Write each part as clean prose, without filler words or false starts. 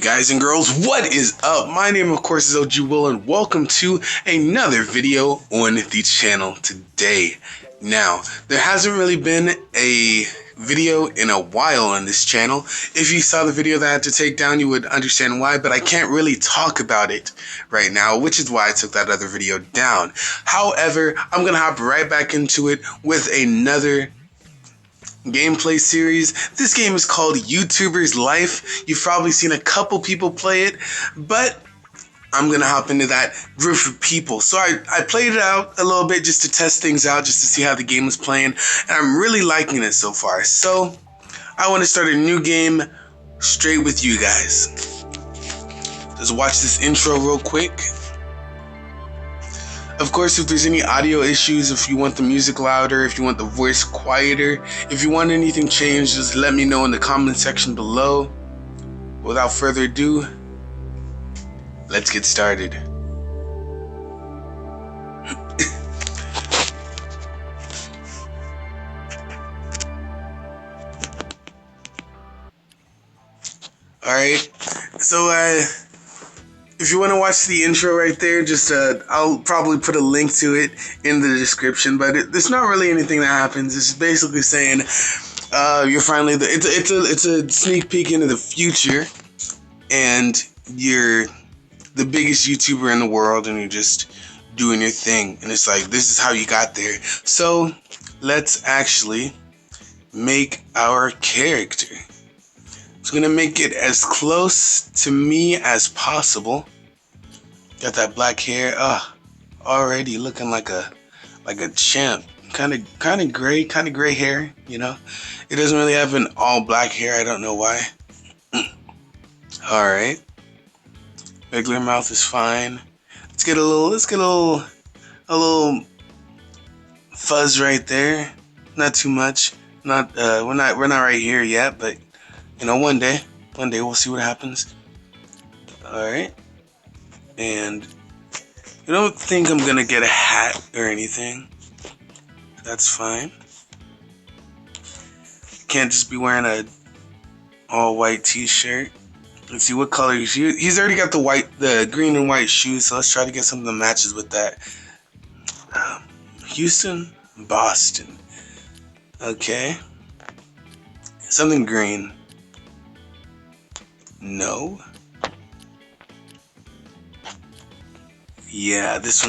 Hey guys and girls, what is up? My name of course is OG Will and welcome to another video on the channel today. Now, there hasn't really been a video in a while on this channel. If you saw the video that I had to take down, you would understand why, but I can't really talk about it right now, which is why I took that other video down. However, I'm gonna hop right back into it with another gameplay series. This game is called YouTuber's Life. You've probably seen a couple people play it, but I'm gonna hop into that group of people. So I played it out a little bit just to test things out, just to see how the game is playing, and I'm really liking it so far. So I want to start a new game straight with you guys. Just watch this intro real quick. Of course, if there's any audio issues, if you want the music louder, if you want the voice quieter, if you want anything changed, just let me know in the comment section below. Without further ado, let's get started. Alright, so if you want to watch the intro right there, just I'll probably put a link to it in the description, but there's not really anything that happens. It's basically saying you're finally it's a sneak peek into the future, and you're the biggest YouTuber in the world, and you're just doing your thing, and it's like, this is how you got there. So let's actually make our character. It's gonna make it as close to me as possible. Got that black hair, already looking like a champ. Kind of gray hair, you know. It doesn't really have an all black hair. I don't know why. All right, regular mouth is fine. Let's get a little fuzz right there. Not too much. Not we're not right here yet, but you know, one day we'll see what happens. All right, and I don't think I'm gonna get a hat or anything. That's fine. Can't just be wearing a all white t-shirt. Let's see what color he's already got the green and white shoes, so let's try to get something that matches with that. Houston, Boston. Okay. Something green. No. Yeah, this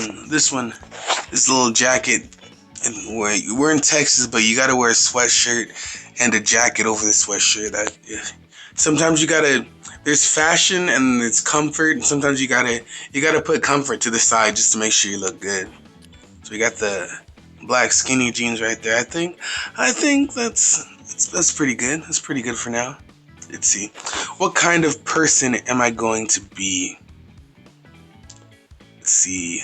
little jacket. And we're in Texas, but you gotta wear a sweatshirt and a jacket over the sweatshirt. Sometimes you gotta. There's fashion and there's comfort, and sometimes you gotta put comfort to the side just to make sure you look good. So we got the black skinny jeans right there. I think that's pretty good. That's pretty good for now. Let's see. What kind of person am I going to be? Let's see.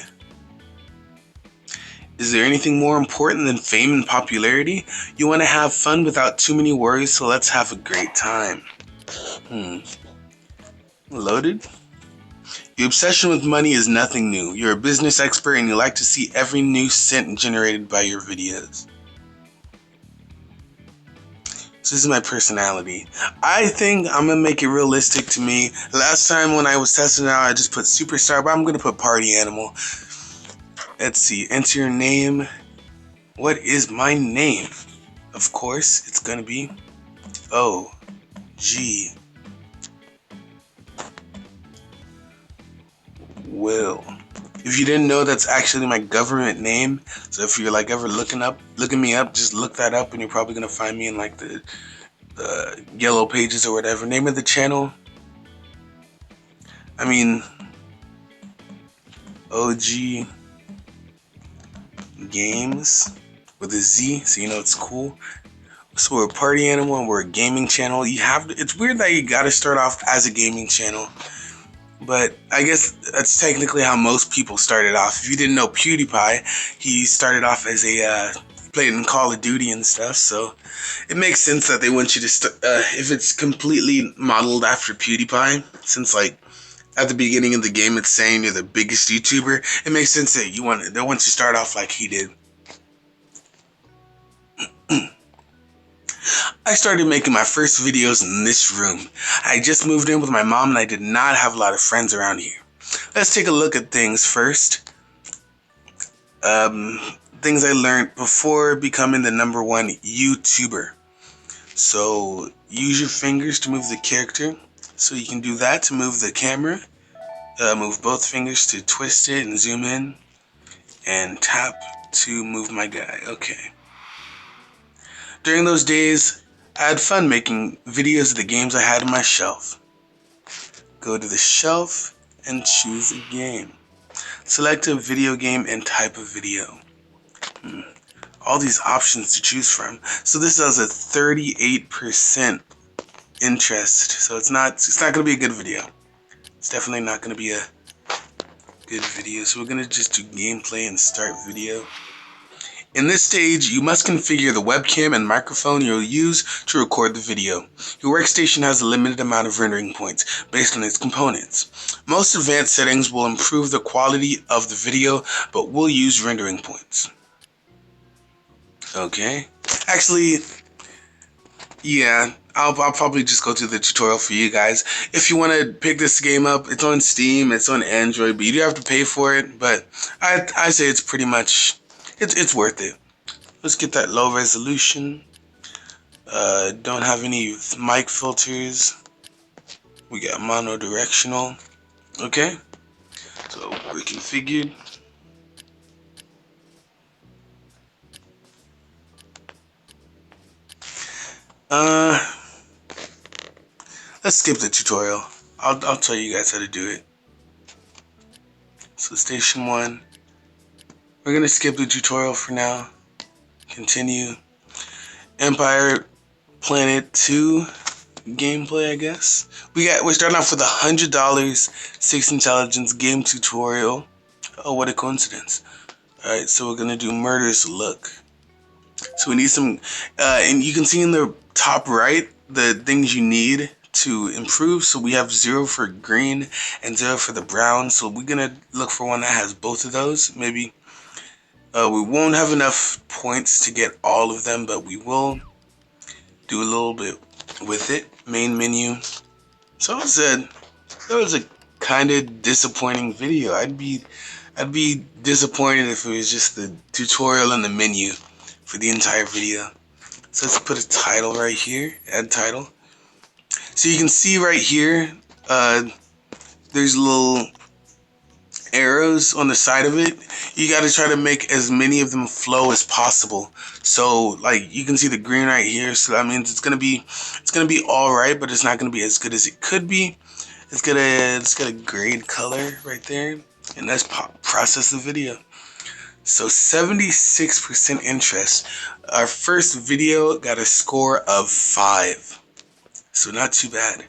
Is there anything more important than fame and popularity? You want to have fun without too many worries, so let's have a great time. Loaded? Your obsession with money is nothing new. You're a business expert and you like to see every new cent generated by your videos. So this is my personality. I think I'm gonna make it realistic to me. Last time when I was testing it out, I just put superstar, but I'm gonna put party animal. Let's see, enter your name. What is my name? Of course, it's gonna be OG Will. If you didn't know, that's actually my government name. So if you're like ever looking me up, just look that up, and you're probably gonna find me in like the yellow pages or whatever. Name of the channel, I mean, OG Games with a Z, so you know it's cool. So we're a party animal and we're a gaming channel. It's weird that you gotta start off as a gaming channel, but I guess that's technically how most people started off. If you didn't know PewDiePie, he started off as played in Call of Duty and stuff, so it makes sense that they want you to if it's completely modeled after PewDiePie, since like at the beginning of the game it's saying you're the biggest YouTuber, it makes sense that they want you to start off like he did. I started making my first videos in this room. I just moved in with my mom and I did not have a lot of friends around here. Let's take a look at things first. Things I learned before becoming the #1 YouTuber. So use your fingers to move the character. So you can do that to move the camera. Move both fingers to twist it and zoom in. And tap to move my guy. Okay. During those days, I had fun making videos of the games I had on my shelf. Go to the shelf and choose a game. Select a video game and type of video. All these options to choose from. So this has a 38% interest. So it's not going to be a good video. It's definitely not going to be a good video. So we're going to just do gameplay and start video. In this stage, you must configure the webcam and microphone you'll use to record the video. Your workstation has a limited amount of rendering points based on its components. Most advanced settings will improve the quality of the video, but will use rendering points. Okay. Actually, yeah, I'll probably just go through the tutorial for you guys. If you want to pick this game up, it's on Steam, it's on Android, but you do have to pay for it. But I say it's pretty much, it's worth it. Let's get that low resolution. Don't have any mic filters. We got monodirectional. Okay, so we're configured. Let's skip the tutorial. I'll tell you guys how to do it. So station 1. We're gonna skip the tutorial for now. Continue. Empire Planet 2 gameplay, I guess. We're starting off with $100, 6 intelligence game tutorial. Oh, what a coincidence. Alright, so we're gonna do Murder's Look. So we need some, and you can see in the top right the things you need to improve. So we have 0 for green and 0 for the brown. So we're gonna look for one that has both of those. Maybe we won't have enough points to get all of them, but we will do a little bit with it. Main menu. So that was a kind of disappointing video. I'd be disappointed if it was just the tutorial and the menu for the entire video. So let's put a title right here, add title. So you can see right here, there's little arrows on the side of it. You got to try to make as many of them flow as possible. So like you can see the green right here. So that means it's gonna be all right, but it's not gonna be as good as it could be. It's got a grade color right there, and let's process the video. So 76% interest. Our first video got a score of 5. So not too bad.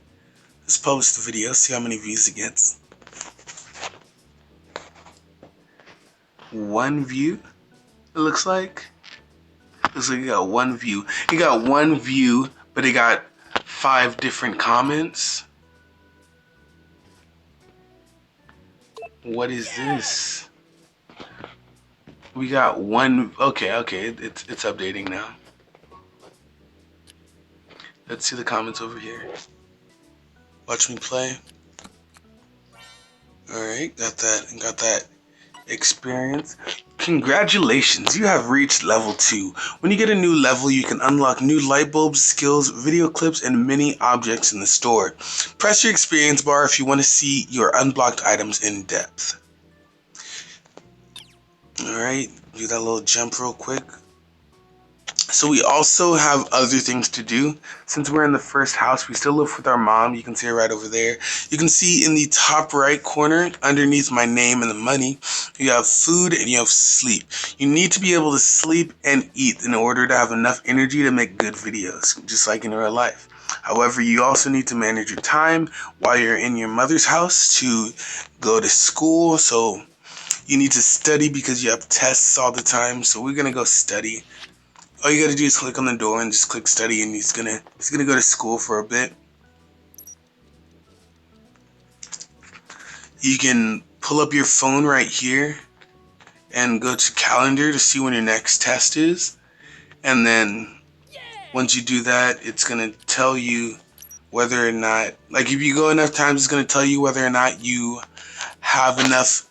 Let's publish the video, see how many views it gets. 1 view, it looks like. Looks like it got 1 view. It got 1 view, but it got 5 different comments. What is this? We got 1. Okay, it's updating now. Let's see the comments over here. Watch me play. Alright, got that experience. Congratulations, you have reached level 2. When you get a new level, you can unlock new light bulbs, skills, video clips, and many objects in the store. Press your experience bar if you want to see your unblocked items in depth. Alright, do that little jump real quick. So we also have other things to do. Since we're in the first house, we still live with our mom. You can see her right over there. You can see in the top right corner, underneath my name and the money, you have food and you have sleep. You need to be able to sleep and eat in order to have enough energy to make good videos, just like in real life. However, you also need to manage your time while you're in your mother's house to go to school. So you need to study because you have tests all the time. So we're going to go study. All you gotta do is click on the door and just click study, and he's gonna go to school for a bit. You can pull up your phone right here and go to calendar to see when your next test is, and then Once you do that, it's going to tell you whether or not, like if you go enough times, it's going to tell you whether or not you have enough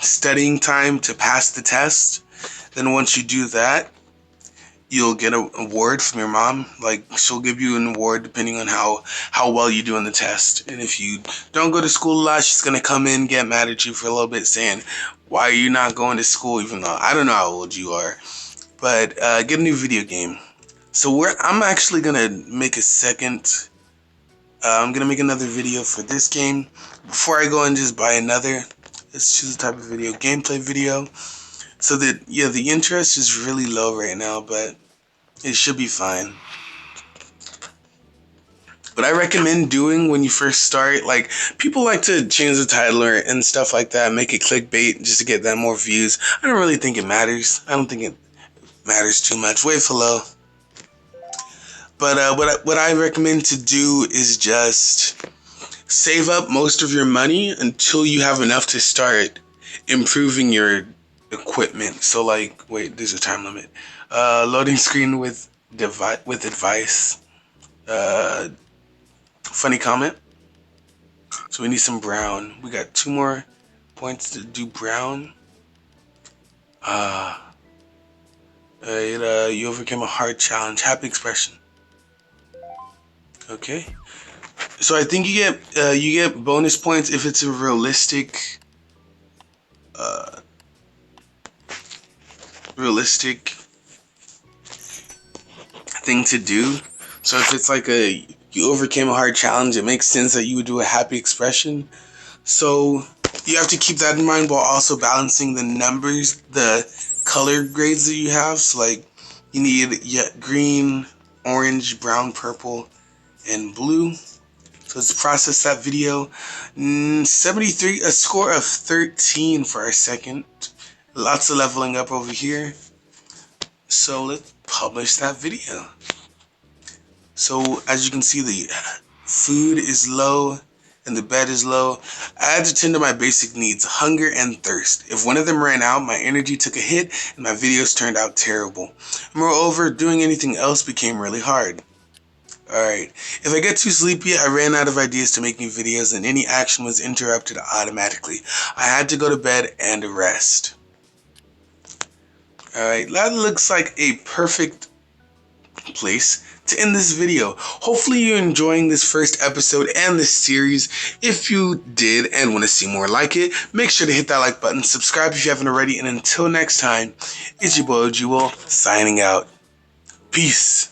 studying time to pass the test. Then once you do that, you'll get an award from your mom. Like she'll give you an award depending on how well you do in the test. And if you don't go to school a lot, she's gonna come in, get mad at you for a little bit, saying, "Why are you not going to school?" Even though I don't know how old you are, but get a new video game. So I'm actually gonna make a second. I'm gonna make another video for this game. Before I go and just buy another, let's choose a type of video, gameplay video. So that, yeah, the interest is really low right now, but it should be fine. What I recommend doing when you first start, like, people like to change the title and stuff like that, make it clickbait just to get that more views. I don't really think it matters. I don't think it matters too much. Wait for low. But what I recommend to do is just save up most of your money until you have enough to start improving your equipment. So like, wait, there's a time limit. Loading screen with advice. Funny comment. So we need some brown. We got 2 more points to do brown. You overcame a hard challenge. Happy expression. Okay. So I think you get bonus points if it's a realistic thing to do. So if it's like you overcame a hard challenge, it makes sense that you would do a happy expression. So you have to keep that in mind while also balancing the numbers, the color grades that you have. So like you need green, orange, brown, purple, and blue. So let's process that video. 73, a score of 13 for our second. Lots of leveling up over here. So let's publish that video. So as you can see, the food is low and the bed is low. I had to tend to my basic needs, hunger and thirst. If one of them ran out, my energy took a hit and my videos turned out terrible. Moreover, doing anything else became really hard. Alright, if I get too sleepy, I ran out of ideas to make new videos and any action was interrupted automatically. I had to go to bed and rest. Alright, that looks like a perfect place to end this video. Hopefully you're enjoying this first episode and this series. If you did and want to see more like it, make sure to hit that like button, subscribe if you haven't already, and until next time, it's your boy Jewel signing out. Peace.